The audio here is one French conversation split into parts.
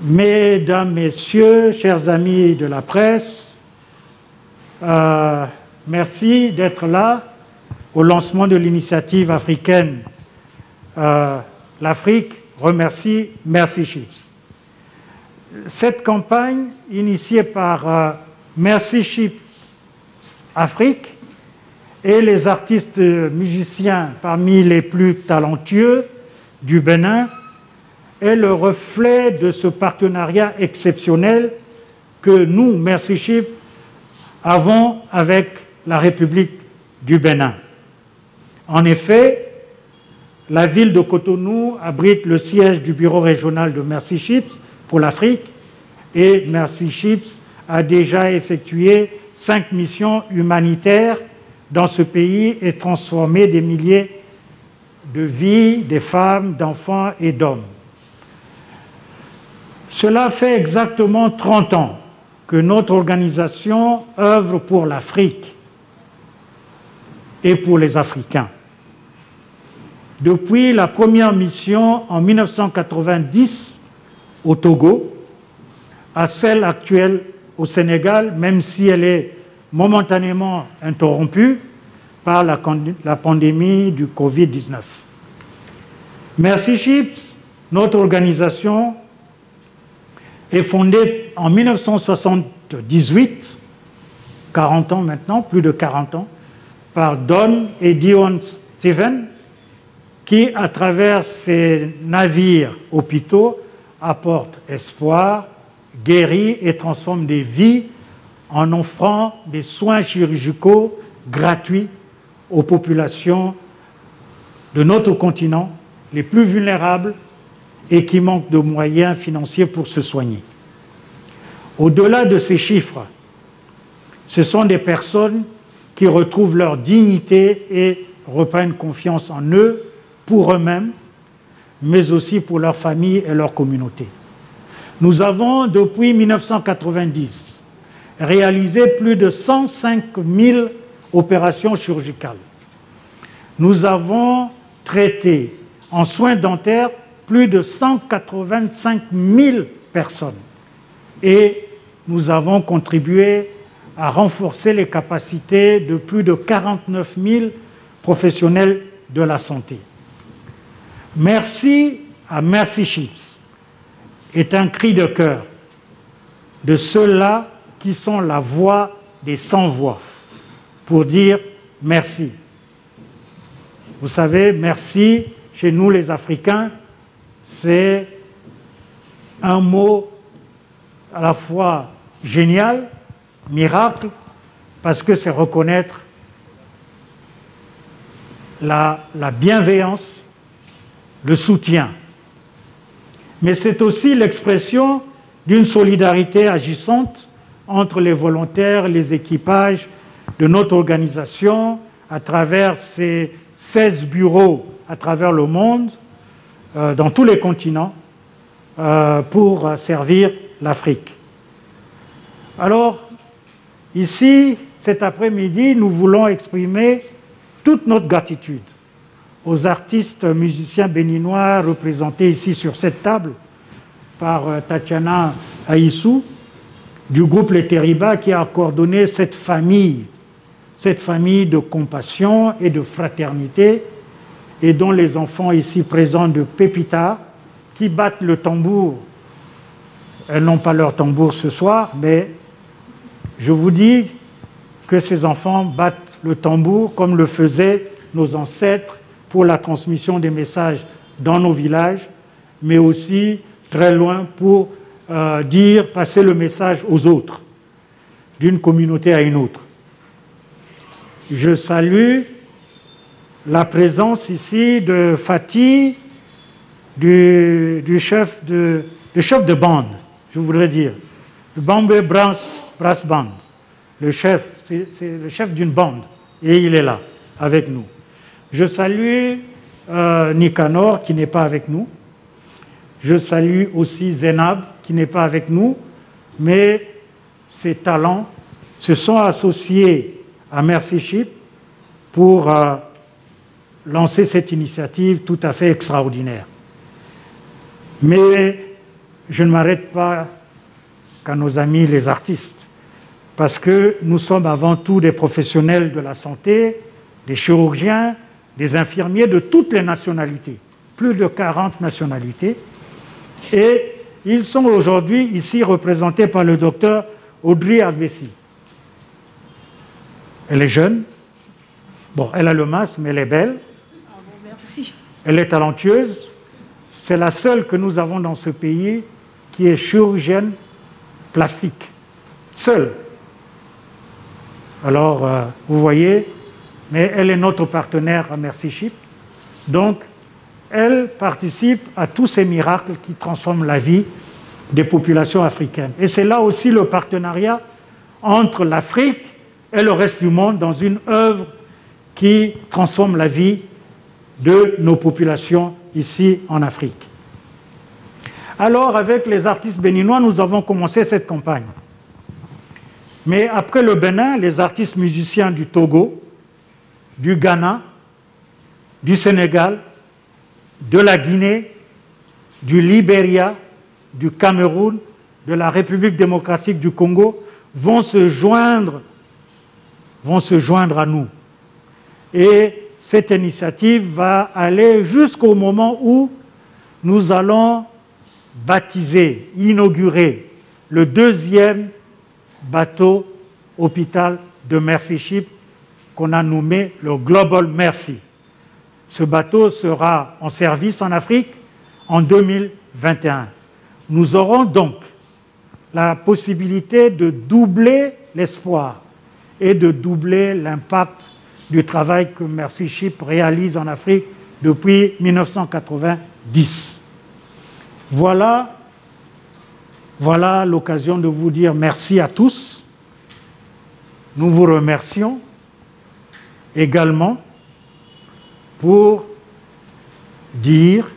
Mesdames, Messieurs, chers amis de la presse, merci d'être là au lancement de l'initiative africaine L'Afrique remercie Merci Chips. Cette campagne, initiée par Merci Chips Afrique et les artistes musiciens parmi les plus talentueux du Bénin, est le reflet de ce partenariat exceptionnel que nous, Merci Chips, avons avec la République du Bénin. En effet, la ville de Cotonou abrite le siège du bureau régional de Merci Chips pour l'Afrique et Merci Chips a déjà effectué 5 missions humanitaires dans ce pays et transformé des milliers de vies, des femmes, d'enfants et d'hommes. Cela fait exactement 30 ans que notre organisation œuvre pour l'Afrique et pour les Africains. Depuis la première mission en 1990 au Togo, à celle actuelle au Sénégal, même si elle est momentanément interrompue par la pandémie du Covid-19. Merci Chips, notre organisation, est fondée en 1978, 40 ans maintenant, plus de 40 ans, par Don et Dion Steven, qui, à travers ses navires hôpitaux, apporte espoir, guérit et transforme des vies en offrant des soins chirurgicaux gratuits aux populations de notre continent les plus vulnérables et qui manquent de moyens financiers pour se soigner. Au-delà de ces chiffres, ce sont des personnes qui retrouvent leur dignité et reprennent confiance en eux, pour eux-mêmes, mais aussi pour leur famille et leur communauté. Nous avons, depuis 1990, réalisé plus de 105 000 opérations chirurgicales. Nous avons traité en soins dentaires plus de 185 000 personnes et nous avons contribué à renforcer les capacités de plus de 49 000 professionnels de la santé. Merci à Merci Chips est un cri de cœur de ceux-là qui sont la voix des sans-voix pour dire merci. Vous savez, merci, chez nous les Africains, c'est un mot à la fois génial, miracle, parce que c'est reconnaître la bienveillance, le soutien. Mais c'est aussi l'expression d'une solidarité agissante entre les volontaires, les équipages de notre organisation à travers ces 16 bureaux à travers le monde, dans tous les continents, pour servir l'Afrique. Alors, ici, cet après-midi, nous voulons exprimer toute notre gratitude aux artistes musiciens béninois représentés ici sur cette table par Tatiana Aissou du groupe Les Terribas qui a coordonné cette famille de compassion et de fraternité et dont les enfants ici présents de Pépita qui battent le tambour. Elles n'ont pas leur tambour ce soir, mais je vous dis que ces enfants battent le tambour comme le faisaient nos ancêtres pour la transmission des messages dans nos villages, mais aussi très loin pour passer le message aux autres, d'une communauté à une autre. Je salue la présence ici de Fatih, du chef de bande, je voudrais dire, le Bambé Brass Band. Le chef, c'est le chef d'une bande, et il est là, avec nous. Je salue Nicanor, qui n'est pas avec nous. Je salue aussi Zénab, qui n'est pas avec nous, mais ses talents se sont associés à Merci Chips pour lancer cette initiative tout à fait extraordinaire. Mais je ne m'arrête pas qu'à nos amis les artistes, parce que nous sommes avant tout des professionnels de la santé, des chirurgiens, des infirmiers de toutes les nationalités, plus de 40 nationalités, et ils sont aujourd'hui ici représentés par le docteur Audrey Agbessi. Elle est jeune, bon, elle a le masque, mais elle est belle, Merci. elle est talentueuse, c'est la seule que nous avons dans ce pays qui est chirurgienne plastique, seule. Alors, vous voyez, mais elle est notre partenaire à Merci Chip, donc elle participe à tous ces miracles qui transforment la vie des populations africaines. Et c'est là aussi le partenariat entre l'Afrique et le reste du monde dans une œuvre qui transforme la vie de nos populations ici en Afrique. Alors, avec les artistes béninois, nous avons commencé cette campagne. Mais après le Bénin, les artistes musiciens du Togo, du Ghana, du Sénégal, de la Guinée, du Libéria, du Cameroun, de la République démocratique du Congo vont se joindre à nous. Et cette initiative va aller jusqu'au moment où nous allons baptiser, inaugurer le 2e bateau hôpital de Merci Chip qu'on a nommé le Global Merci. Ce bateau sera en service en Afrique en 2021. Nous aurons donc la possibilité de doubler l'espoir et de doubler l'impact du travail que Merci Chip réalise en Afrique depuis 1990. Voilà l'occasion de vous dire merci à tous. Nous vous remercions également pour dire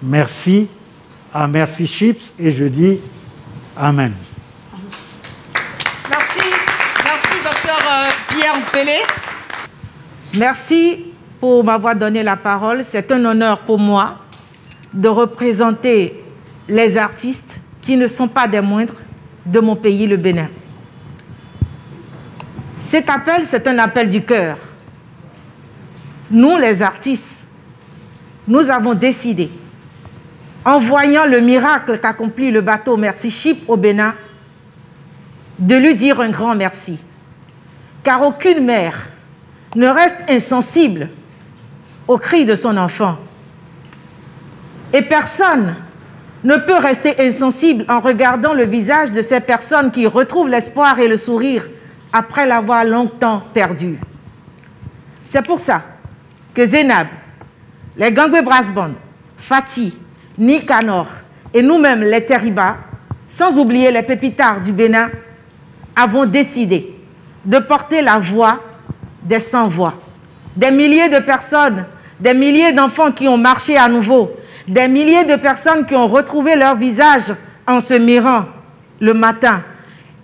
merci à Merci Chips et je dis Amen. Merci docteur Pierre Mpélé. Merci pour m'avoir donné la parole. C'est un honneur pour moi de représenter les artistes qui ne sont pas des moindres de mon pays, le Bénin. Cet appel, c'est un appel du cœur. Nous, les artistes, nous avons décidé, en voyant le miracle qu'accomplit le bateau Merci Chip au Bénin, de lui dire un grand merci. Car aucune mère ne reste insensible aux cris de son enfant. Et personne ne peut rester insensible en regardant le visage de ces personnes qui retrouvent l'espoir et le sourire après l'avoir longtemps perdu. C'est pour ça que Zénab, les Gangwe Brass Band, Fatih, Nicanor et nous-mêmes les Terriba, sans oublier les pépitards du Bénin, avons décidé de porter la voix des sans-voix. Des milliers de personnes, des milliers d'enfants qui ont marché à nouveau, des milliers de personnes qui ont retrouvé leur visage en se mirant le matin.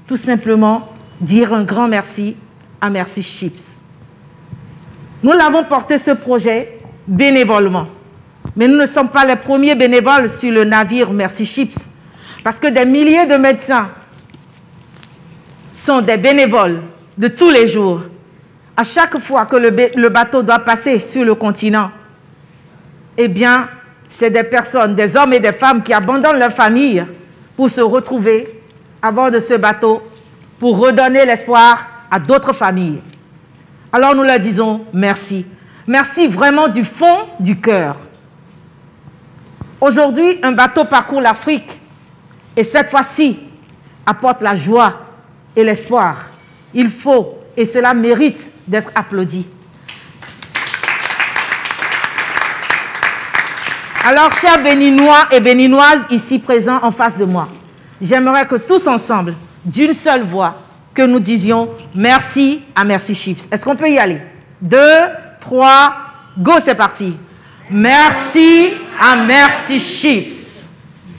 Tout simplement dire un grand merci à Merci Chips. Nous l'avons porté ce projet bénévolement. Mais nous ne sommes pas les premiers bénévoles sur le navire Merci Chips. Parce que des milliers de médecins sont des bénévoles de tous les jours. À chaque fois que le bateau doit passer sur le continent, eh bien, c'est des personnes, des hommes et des femmes qui abandonnent leur famille pour se retrouver à bord de ce bateau pour redonner l'espoir à d'autres familles. Alors nous leur disons merci. Merci vraiment du fond du cœur. Aujourd'hui, un bateau parcourt l'Afrique et cette fois-ci apporte la joie et l'espoir. Il faut, et cela mérite d'être applaudi. Alors, chers Béninois et Béninoises ici présents en face de moi, j'aimerais que tous ensemble, d'une seule voix, que nous disions merci à Merci Chips. Est-ce qu'on peut y aller? 2, 3, go, c'est parti. Merci à Merci Chips.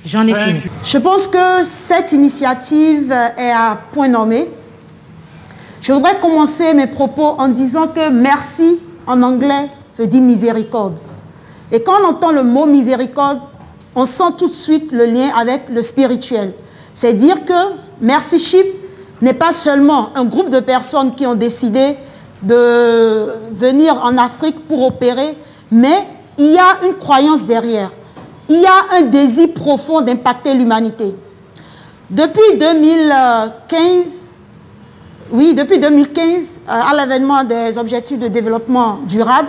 J'en ai fini. Je pense que cette initiative est à point nommé. Je voudrais commencer mes propos en disant que merci en anglais veut dire miséricorde. Et quand on entend le mot miséricorde, on sent tout de suite le lien avec le spirituel. C'est dire que Mercy Ship n'est pas seulement un groupe de personnes qui ont décidé de venir en Afrique pour opérer, mais il y a une croyance derrière. Il y a un désir profond d'impacter l'humanité. Depuis 2015, à l'avènement des objectifs de développement durable,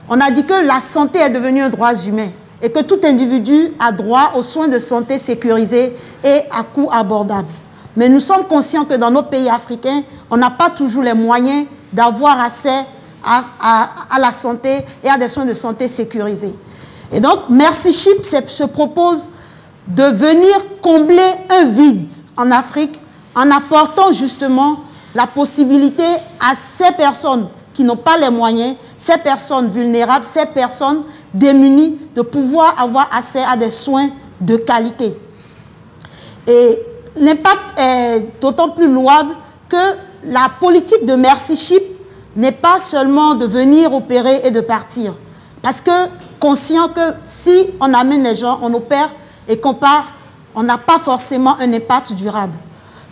on a dit que la santé est devenue un droit humain et que tout individu a droit aux soins de santé sécurisés et à coût abordable. Mais nous sommes conscients que dans nos pays africains, on n'a pas toujours les moyens d'avoir accès à la santé et à des soins de santé sécurisés. Et donc, Mercy Ship se propose de venir combler un vide en Afrique en apportant justement la possibilité à ces personnes qui n'ont pas les moyens, ces personnes vulnérables, ces personnes démunies, de pouvoir avoir accès à des soins de qualité. Et l'impact est d'autant plus louable que la politique de Mercy Ship n'est pas seulement de venir opérer et de partir. Parce que conscient que si on amène les gens, on opère et qu'on part, on n'a pas forcément un impact durable.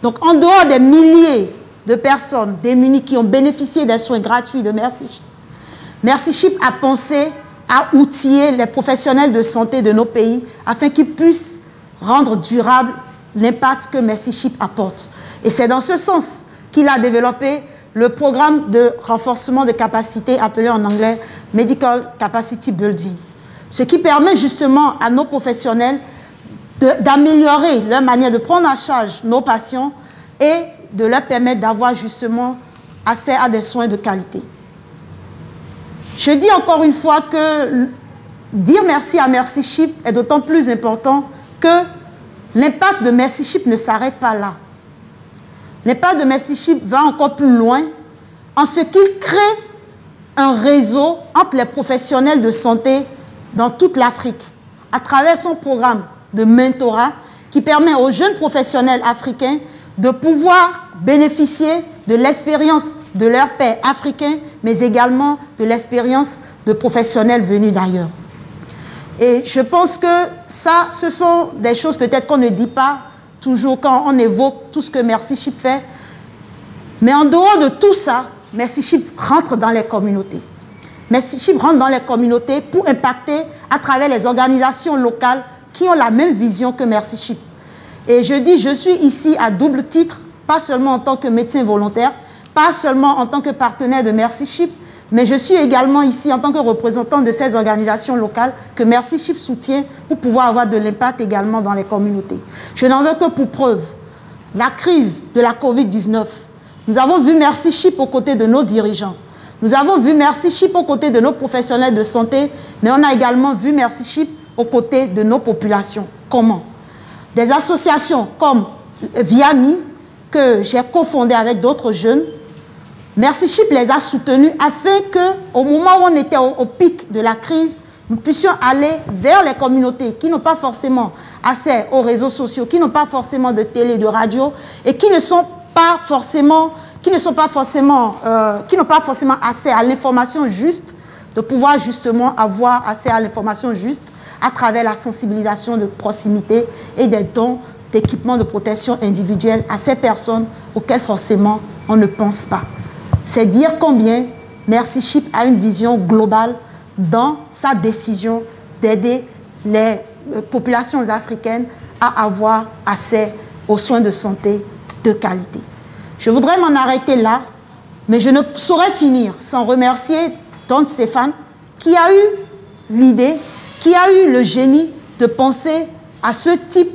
Donc en dehors des milliers de personnes démunies qui ont bénéficié des soins gratuits de Mercy Ship, Mercy Ship a pensé à outiller les professionnels de santé de nos pays afin qu'ils puissent rendre durable l'impact que Mercy Ship apporte. Et c'est dans ce sens qu'il a développé le programme de renforcement de capacité appelé en anglais Medical Capacity Building. Ce qui permet justement à nos professionnels d'améliorer leur manière de prendre en charge nos patients et de leur permettre d'avoir justement accès à des soins de qualité. Je dis encore une fois que dire merci à Mercy Ship est d'autant plus important que l'impact de Mercy Ship ne s'arrête pas là. L'impact de Mercy Ship va encore plus loin en ce qu'il crée un réseau entre les professionnels de santé dans toute l'Afrique à travers son programme de mentorat qui permet aux jeunes professionnels africains de pouvoir bénéficier de l'expérience de leurs pairs africains, mais également de l'expérience de professionnels venus d'ailleurs. Et je pense que ça, ce sont des choses peut-être qu'on ne dit pas toujours quand on évoque tout ce que Mercy Ship fait. Mais en dehors de tout ça, Mercy Ship rentre dans les communautés. Mercy Ship rentre dans les communautés pour impacter à travers les organisations locales qui ont la même vision que Mercy Ship. Et je dis, je suis ici à double titre, pas seulement en tant que médecin volontaire, pas seulement en tant que partenaire de Mercy Ship, mais je suis également ici en tant que représentant de ces organisations locales que Mercy Ship soutient pour pouvoir avoir de l'impact également dans les communautés. Je n'en veux que pour preuve la crise de la Covid-19. Nous avons vu Mercy Ship aux côtés de nos dirigeants. Nous avons vu Mercy Ship aux côtés de nos professionnels de santé, mais on a également vu Mercy Ship aux côtés de nos populations. Comment? Des associations comme Viami, que j'ai cofondé avec d'autres jeunes, Mercy Ship les a soutenus afin qu'au moment où on était au pic de la crise, nous puissions aller vers les communautés qui n'ont pas forcément accès aux réseaux sociaux, qui n'ont pas forcément de télé, de radio, et qui n'ont pas forcément accès à l'information juste, de pouvoir justement avoir accès à l'information juste à travers la sensibilisation de proximité et des dons d'équipements de protection individuelle à ces personnes auxquelles forcément on ne pense pas. C'est dire combien Mercy Ship a une vision globale dans sa décision d'aider les populations africaines à avoir accès aux soins de santé de qualité. Je voudrais m'en arrêter là, mais je ne saurais finir sans remercier Don Stéphane qui a eu l'idée, qui a eu le génie de penser à ce type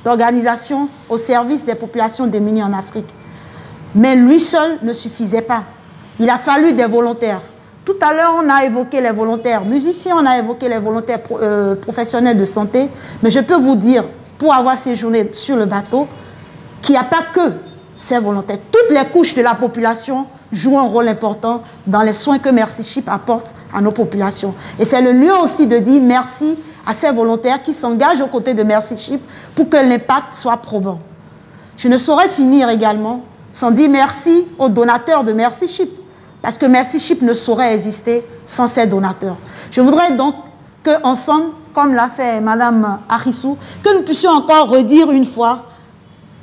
d'organisation au service des populations démunies en Afrique. Mais lui seul ne suffisait pas. Il a fallu des volontaires. Tout à l'heure, on a évoqué les volontaires musiciens, on a évoqué les volontaires professionnels de santé, mais je peux vous dire, pour avoir séjourné sur le bateau, qu'il n'y a pas que ces volontaires. Toutes les couches de la population jouent un rôle important dans les soins que Mercy Ship apporte à nos populations. Et c'est le lieu aussi de dire merci à ces volontaires qui s'engagent aux côtés de Mercy Ship pour que l'impact soit probant. Je ne saurais finir également sans dire merci aux donateurs de Mercy Ship, parce que Mercy Ship ne saurait exister sans ces donateurs. Je voudrais donc qu'ensemble, comme l'a fait Madame Arissou, que nous puissions encore redire une fois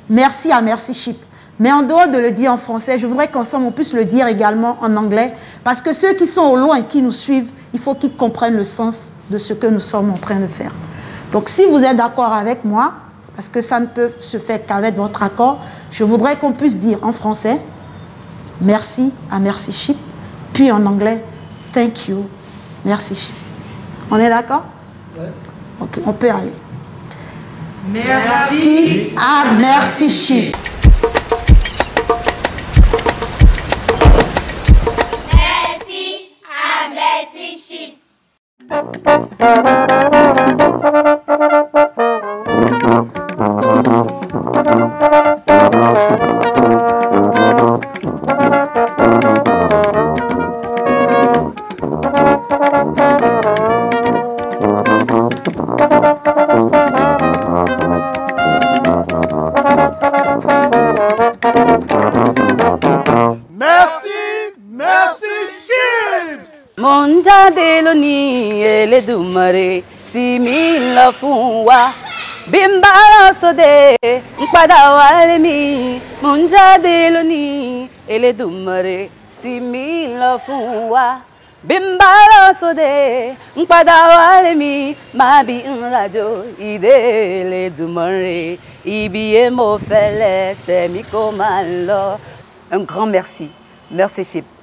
merci à Merci Chip. Mais en dehors de le dire en français, je voudrais qu'ensemble on puisse le dire également en anglais, parce que ceux qui sont au loin, qui nous suivent, il faut qu'ils comprennent le sens de ce que nous sommes en train de faire. Donc si vous êtes d'accord avec moi, parce que ça ne peut se faire qu'avec votre accord, je voudrais qu'on puisse dire en français merci à Merci Chip, puis en anglais thank you, Merci Chip. On est d'accord? Ouais. Ok, on peut aller. Merci à Merci Chip. Merci à Merci Chip. Monja deloni ele dumare simila funwa bimbala sode npada walemi monja deloni ele dumare simila funwa bimbala sode npada walemi mabi radio idele dumare ibie mo fele semiko malo. Un grand merci. Merci Chip.